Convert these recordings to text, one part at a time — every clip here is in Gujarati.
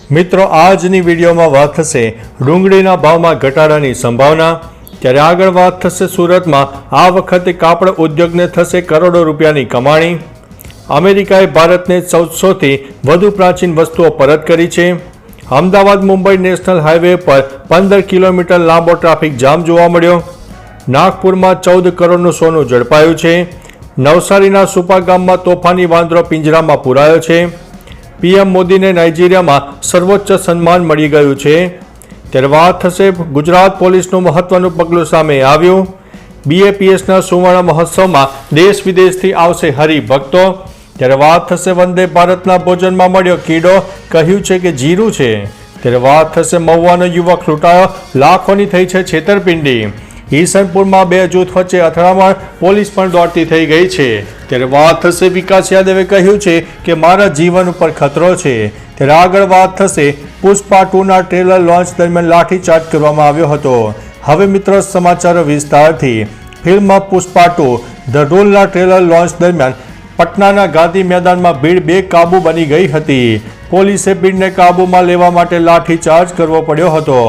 મિત્રો આજની વિડીયોમાં વાત થશે ડુંગળીના ભાવમાં ઘટાડાની સંભાવના। ત્યારે આગળ વાત થશે સુરતમાં આ વખતે કાપડ ઉદ્યોગને થશે કરોડો રૂપિયાની કમાણી। અમેરિકાએ ભારતને 1400થી વધુ પ્રાચીન વસ્તુઓ પરત કરી છે। અમદાવાદ મુંબઈ નેશનલ હાઈવે પર 15 કિલોમીટર લાંબો ટ્રાફિક જામ જોવા મળ્યો। નાગપુરમાં 14 કરોડનું સોનું ઝડપાયું છે। નવસારીના સુપા ગામમાં તોફાની વાંદરો પિંજરામાં પુરાયો છે। પીએમ મોદીને નાઇજીરિયામાં સર્વોચ્ચ સન્માન મળી ગયું છે। ત્યારે વાત થશે ગુજરાત પોલીસનું મહત્વનું પગલું સામે આવ્યું। બીએપીએસના સુવર્ણ મહોત્સવમાં દેશ વિદેશથી આવશે હરિભક્તો। ત્યારે વાત થશે વંદે ભારતના ભોજનમાં મળ્યો કીડો, કહ્યું છે કે જીરું છે। ત્યારે વાત થશે મહુવાનો યુવક લૂંટાયો, લાખોની થઈ છે છેતરપિંડી। ઈસનપુરમાં બે જૂથ વચ્ચે અથડામણ, પોલીસ પણ દોડતી થઈ ગઈ છે। ત્યારે વાત થશે વિકાસ યાદવે કહ્યું છે કે મારા જીવન ઉપર ખતરો છે। ત્યારે આગળ વાત થશે પુષ્પા 2ના ટ્રેલર લોન્ચ દરમિયાન લાઠીચાર્જ કરવામાં આવ્યો હતો। હવે મિત્રો સમાચારો વિસ્તારથી। ફિલ્મ પુષ્પા 2 ધ રૂલના ટ્રેલર લોન્ચ દરમિયાન પટનાના ગાંધી મેદાનમાં ભીડ બેકાબુ બની ગઈ હતી। પોલીસે ભીડને કાબૂમાં લેવા માટે લાઠીચાર્જ કરવો પડ્યો હતો।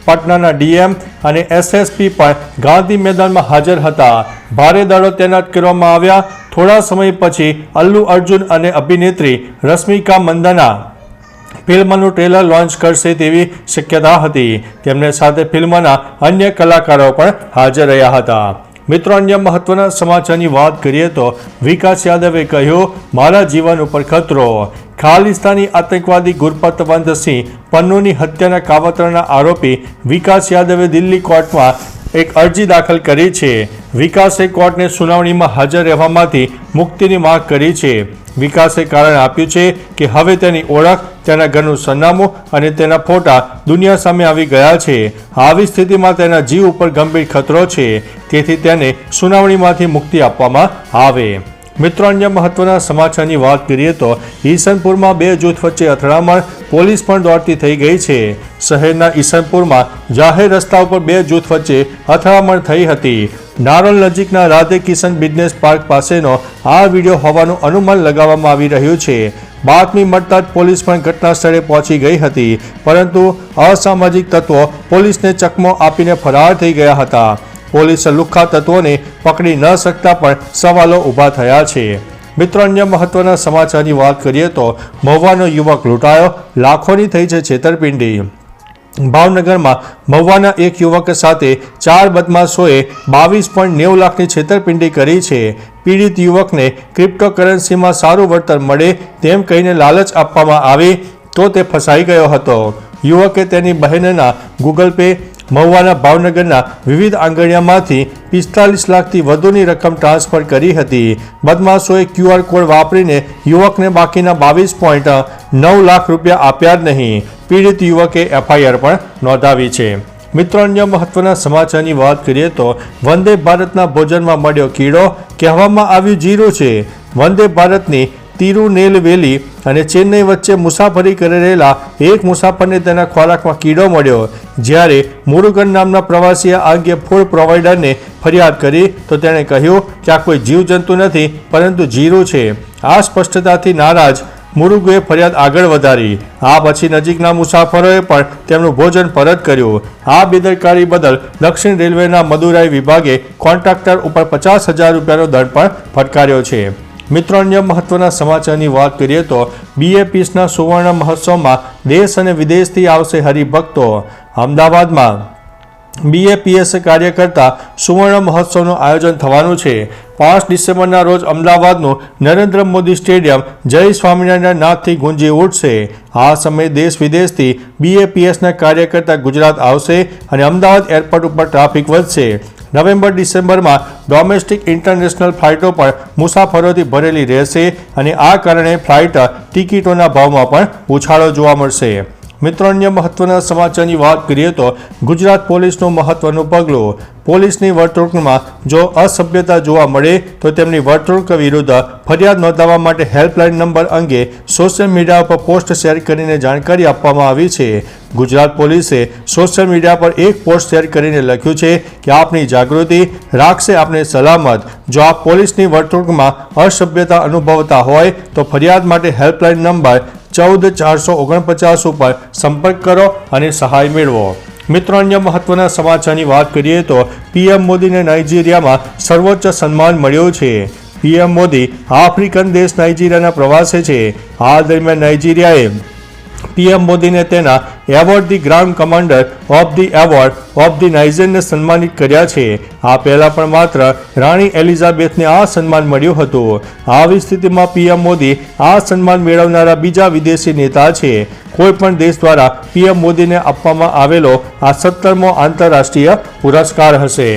પટનાના ડીએમ અને એસએસપી પણ ગાંધી મેદાનમાં હાજર હતા। ભારે દળો તૈનાત કરવામાં આવ્યા। થોડા સમય પછી અલ્લુ અર્જુન અને અભિનેત્રી રશ્મિકા મંદાના ફિલ્મનું ટ્રેલર લોન્ચ કરશે તેવી શક્યતા હતી। તેમની સાથે ફિલ્મના અન્ય કલાકારો પણ હાજર રહ્યા હતા। મિત્રો અન્ય મહત્વના સમાચારની વાત કરીએ તો વિકાસ યાદવે કહ્યું મારા જીવન ઉપર ખતરો। ખાલિસ્તાની આતંકવાદી ગુરપતવંત સિંહ પન્નુની હત્યાના કાવતરાના આરોપી વિકાસ યાદવે દિલ્હી કોર્ટમાં એક અરજી દાખલ કરી છે। વિકાસે કોર્ટને સુનાવણીમાં હાજર રહેવામાંથી મુક્તિની માંગ કરી છે। વિકાસે કારણ આપ્યું છે કે હવે તેની ઓળખ, તેના ઘરનું સરનામું અને તેના ફોટા દુનિયા સામે આવી ગયા છે। આવી સ્થિતિમાં તેના જીવ ઉપર ગંભીર ખતરો છે, તેથી તેને સુનાવણીમાંથી મુક્તિ આપવામાં આવે। મિત્રો અન્ય મહત્વના સમાચારની વાત કરીએ તો ઈસનપુરમાં બે જૂથ વચ્ચે અથડામણ, પોલીસ પણ દોડતી થઈ ગઈ છે। શહેરના ઈસનપુરમાં જાહેર રસ્તા ઉપર બે જૂથ વચ્ચે અથડામણ થઈ હતી। નારોલ નજીકના રાધે કિશન બિઝનેસ પાર્ક પાસેનો આ વિડીયો હોવાનું અનુમાન લગાવવામાં આવી રહ્યું છે। બાતમી મળતા જ પોલીસ પણ ઘટના સ્થળે પહોંચી ગઈ હતી, પરંતુ અસામાજિક તત્વો પોલીસને ચકમો આપીને ફરાર થઈ ગયા હતા। પોલીસે લુખ્ખા તત્વોને પકડી ન શકતા પણ સવાલો ઊભા થયા છે। મિત્રો અન્ય મહત્વના સમાચારની વાત કરીએ તો મહુવાનો યુવક લૂંટાયો, લાખોની થઈ છે છેતરપિંડી। ભાવનગરમાં મહુવાના એક યુવક સાથે 4 બદમાશોએ 22.90 લાખની છેતરપિંડી કરી છે। પીડિત યુવકને ક્રિપ્ટોકરન્સીમાં સારું વળતર મળે તેમ કહીને લાલચ આપવામાં આવી તો તે ફસાઈ ગયો હતો। યુવકે તેની બહેનના ગૂગલ પે, મહુવાના ભાવનગરના વિવિધ આંગણિયામાંથી 45 લાખથી વધુની રકમ ટ્રાન્સફર કરી હતી। બદમાશોએ QR કોડ વાપરીને યુવકને બાકીના 22.9 લાખ રૂપિયા આપ્યા જ નહીં। પીડિત યુવકે FIR પણ નોંધાવી છે। મિત્રો અન્ય મહત્વના સમાચારની વાત કરીએ તો વંદે ભારતના ભોજનમાં મળ્યો કીડો, કહેવામાં આવ્યું જીરું છે। વંદે ભારતની તિરુનેલવેલી અને ચેન્નઈ વચ્ચે મુસાફરી કરી રહેલા એક મુસાફરને તેના ખોરાકમાં કીડો મળ્યો। જ્યારે મુરુગન નામના પ્રવાસીએ આ અંગે ફૂડ પ્રોવાઈડરને ફરિયાદ કરી તો તેણે કહ્યું કે આ કોઈ જીવજંતુ નથી પરંતુ જીરું છે। આ સ્પષ્ટતાથી નારાજ મુરુગુએ ફરિયાદ આગળ વધારી। આ પછી નજીકના મુસાફરોએ પણ તેમનું ભોજન પરત કર્યું। આ બેદરકારી બદલ દક્ષિણ રેલવેના મદુરાઈ વિભાગે કોન્ટ્રાક્ટર ઉપર 50,000 રૂપિયાનો દંડ પણ ફટકાર્યો છે। મિત્રો અન્ય મહત્વના સમાચારની વાત કરીએ તો બીએપીએસના સુવર્ણ મહોત્સવમાં દેશ અને વિદેશથી આવશે હરિભક્તો। અમદાવાદમાં બીએપીએસ કાર્યકર્તા સુવર્ણ મહોત્સવનું આયોજન થવાનું છે। 5 ડિસેમ્બરના રોજ અમદાવાદનું નરેન્દ્ર મોદી સ્ટેડિયમ જય સ્વામિનારાયણ નાથથી ગુંજી ઉઠશે। આ સમયે દેશ વિદેશથી બીએપીએસના કાર્યકર્તા ગુજરાત આવશે અને અમદાવાદ એરપોર્ટ ઉપર ટ્રાફિક વધશે। નવેમ્બર-ડિસેમ્બરમાં ડોમેસ્ટિક ઇન્ટરનેશનલ ફ્લાઇટો પણ મુસાફરોથી ભરેલી રહેશે અને આ કારણે ફ્લાઇટ ટિકિટોના ભાવમાં પણ ઉછાળો જોવા મળશે। મિત્રો અન્ય મહત્વના સમાચારની વાત કરીએ તો ગુજરાત પોલીસનું મહત્વનું પગલું। પોલીસની વર્તણૂકમાં જો અસભ્યતા જોવા મળે તો તેમની વર્તણૂક વિરુદ્ધ ફરિયાદ નોંધાવવા માટે હેલ્પલાઇન નંબર અંગે સોશિયલ મીડિયા પર પોસ્ટ શેર કરીને જાણકારી આપવામાં આવી છે। ગુજરાત પોલીસે સોશિયલ મીડિયા પર એક પોસ્ટ શેર કરીને લખ્યું છે કે આપની જાગૃતિ રાખશે આપને સલામત। જો આપ પોલીસની વર્તણૂકમાં અસભ્યતા અનુભવતા હોય તો ફરિયાદ માટે હેલ્પલાઇન નંબર 14 ઉપર સંપર્ક કરો અને સહાય મેળવો। મિત્રો, અન્ય મહત્વના સમાચારની વાત કરીએ તો પીએમ મોદીને નાઇજીરિયામાં સર્વોચ્ચ સન્માન મળ્યું છે। પીએમ મોદી આફ્રિકન દેશ નાઇજીરિયાના પ્રવાસે છે। આ દરમિયાન નાઇજીરિયાએ પીએમ મોદીને તેના award the grand commander of the award of the નાઇજરને સન્માનિત કર્યા છે। આ પહેલા પણ માત્ર રાણી એલિઝાબેથને આ સન્માન મળ્યું હતું। આવી સ્થિતિમાં પીએમ મોદી આ સન્માન મેળવનારા બીજા વિદેશી નેતા છે। કોઈ પણ દેશ દ્વારા પીએમ મોદીને આપવામાં આવેલો આ 17મો આંતરરાષ્ટ્રીય પુરસ્કાર હશે।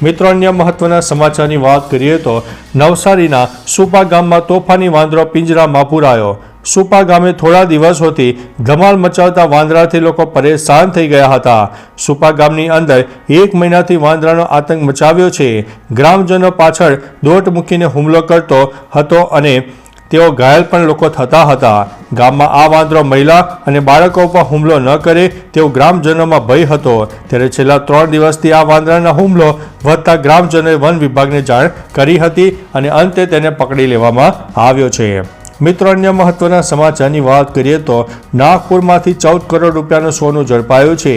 મિત્રો, અન્ય મહત્વના સમાચારની વાત કરીએ તો નવસારીના સુપા ગામમાં તોફાની વાંદરો પિંજરામાં પુરાયો। સુપા ગામે થોડા દિવસોથી ધમાલ મચાવતા વાંદરાથી લોકો પરેશાન થઈ ગયા હતા। સુપા ગામની અંદર 1 મહિનાથી વાંદરાનો આતંક મચાવ્યો છે। ગ્રામજનો પાછળ દોટ મૂકીને હુમલો કરતો હતો અને તેઓ ઘાયલ પણ લોકો થતા હતા। ગામમાં આ વાંદરો મહિલા અને બાળકો પર હુમલો ન કરે તેવો ગ્રામજનોમાં ભય હતો। ત્યારે છેલ્લા 3 દિવસથી આ વાંદરાના હુમલો વધતા ગ્રામજનોએ વન વિભાગને જાણ કરી હતી અને અંતે તેને પકડી લેવામાં આવ્યો છે। મિત્રો, અન્ય મહત્વના સમાચારની વાત કરીએ તો નાગપુરમાંથી 14 કરોડ રૂપિયાનું સોનું ઝડપાયું છે।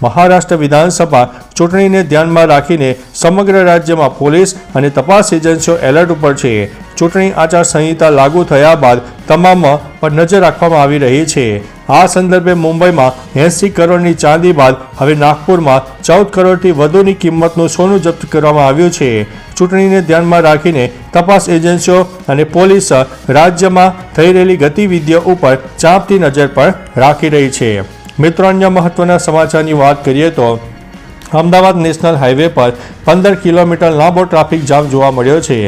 મહારાષ્ટ્ર વિધાનસભા ચૂંટણીને ધ્યાનમાં રાખીને સમગ્ર રાજ્યમાં પોલીસ અને તપાસ એજન્સીઓ એલર્ટ ઉપર છે। ચૂંટણી આચારસંહિતા લાગુ થયા બાદ તમામ પર નજર રાખવામાં આવી રહી છે। આ સંદર્ભે મુંબઈમાં 80 કરોડની ચાંદી બાદ હવે નાગપુરમાં 14 કરોડથી વધુની કિંમતનું સોનું જપ્ત કરવામાં આવ્યું છે। ચૂંટણીને ધ્યાનમાં રાખીને તપાસ એજન્સીઓ અને પોલીસ રાજ્યમાં થઈ રહેલી ગતિવિધિઓ ઉપર ચાંપતી નજર પણ રાખી રહી છે। મિત્રો, અન્ય મહત્વના સમાચારની વાત કરીએ તો અમદાવાદ નેશનલ હાઈવે પર 15 કિલોમીટર લાંબો ટ્રાફિક જામ જોવા મળ્યો છે।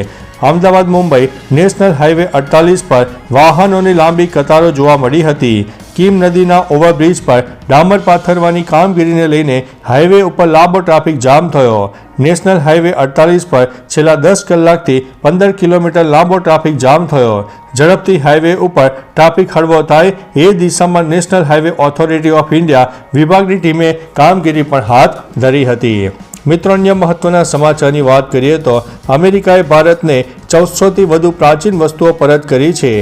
અમદાવાદ મુંબઈ નેશનલ હાઈવે 48 પર વાહનોની લાંબી કતારો જોવા મળી હતી। કીમ નદીના ઓવરબ્રિજ પર ડામર પાથરવાની કામગીરીને લઈને હાઈવે ઉપર લાંબો ટ્રાફિક જામ થયો। નેશનલ હાઈવે 48 પર છેલ્લા 10 કલાકથી 15 કિલોમીટર લાંબો ટ્રાફિક જામ થયો। ઝડપથી હાઈવે ઉપર ટ્રાફિક હળવો થાય એ દિશામાં national highway authority of India વિભાગની ટીમે કામગીરી પણ હાથ ધરી હતી। મિત્રો, અન્ય મહત્વના સમાચારની વાત કરીએ તો અમેરિકાએ ભારતને 1400થી વધુ પ્રાચીન વસ્તુઓ પરત કરી છે।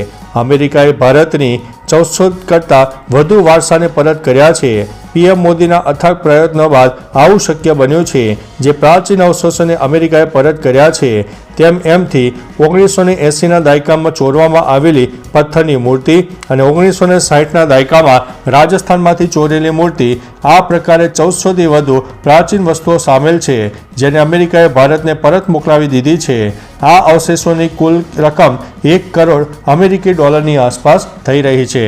અમેરિકાએ ભારતની 1400 કરતાં વધુ વારસાને પરત કર્યા છે। પીએમ મોદીના અથાગ પ્રયત્નો બાદ આવું શક્ય બન્યું છે। જે પ્રાચીન અવશેષોને અમેરિકાએ પરત કર્યા છે તેમ એમથી 1980ના દાયકામાં ચોરવામાં આવેલી પથ્થરની મૂર્તિ અને 1960ના દાયકામાં રાજસ્થાનમાંથી ચોરેલી મૂર્તિ આ પ્રકારે 1400થી વધુ પ્રાચીન વસ્તુઓ સામેલ છે જેને અમેરિકાએ ભારતને પરત મોકલાવી દીધી છે। આ અવશેષોની કુલ રકમ $1 કરોડ અમેરિકી ડોલરની આસપાસ થઈ રહી છે।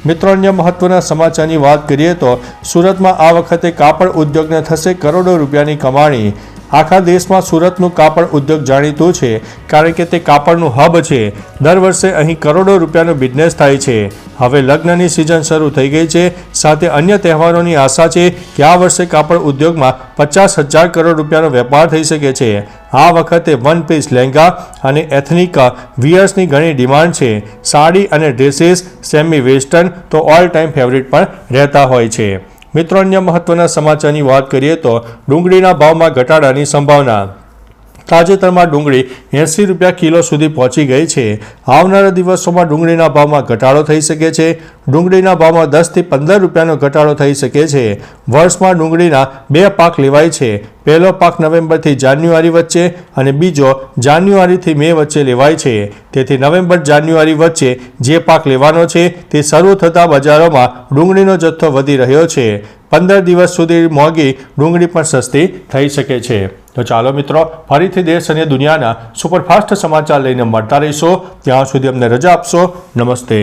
મિત્રો, અન્ય મહત્વના સમાચારની વાત કરીએ તો સુરતમાં આ વખતે કાપડ ઉદ્યોગને થશે કરોડો રૂપિયાની કમાણી। આખા દેશમાં સુરતનું કાપડ ઉદ્યોગ જાણીતું છે કારણ કે તે કાપડનું હબ છે। દર વર્ષે અહીં કરોડો રૂપિયાનો બિઝનેસ થાય છે। હવે લગ્નની સિઝન શરૂ થઈ ગઈ છે, સાથે અન્ય તહેવારોની આશા છે કે આ વર્ષે કાપડ ઉદ્યોગમાં 50,000 કરોડ રૂપિયાનો વેપાર થઈ શકે છે। આ વખતે વન પીસ લહેંગા અને એથનિક વિયર્સની ઘણી ડિમાન્ડ છે। સાડી અને ડ્રેસીસ સેમી વેસ્ટર્ન તો ઓલ ટાઈમ ફેવરિટ પણ રહેતા હોય છે। મિત્રો, અન્ય મહત્વના સમાચારની વાત કરીએ તો ડુંગળીના ભાવમાં ઘટાડાની સંભાવના। તાજેતરમાં ડુંગળી 80 રૂપિયા કિલો સુધી પહોંચી ગઈ છે। આવનારા દિવસોમાં ડુંગળીના ભાવમાં ઘટાડો થઈ શકે છે। ડુંગળીના ભાવમાં 10થી 15 રૂપિયાનો ઘટાડો થઈ શકે છે। વર્ષમાં ડુંગળીના 2 પાક લેવાય છે। પહેલો પાક નવેમ્બરથી જાન્યુઆરી વચ્ચે અને બીજો જાન્યુઆરીથી મે વચ્ચે લેવાય છે। તેથી નવેમ્બર જાન્યુઆરી વચ્ચે જે પાક લેવાનો છે તે શરૂ થતાં બજારોમાં ડુંગળીનો જથ્થો વધી રહ્યો છે। 15 દિવસ સુધી મોંઘી ડુંગળી પણ સસ્તી થઈ શકે છે। તો ચાલો મિત્રો, ફરીથી દેશ અને દુનિયાના સુપરફાસ્ટ સમાચાર લઈને મળતા રહીશો। ત્યાં સુધી અમને રજા આપશો। નમસ્તે।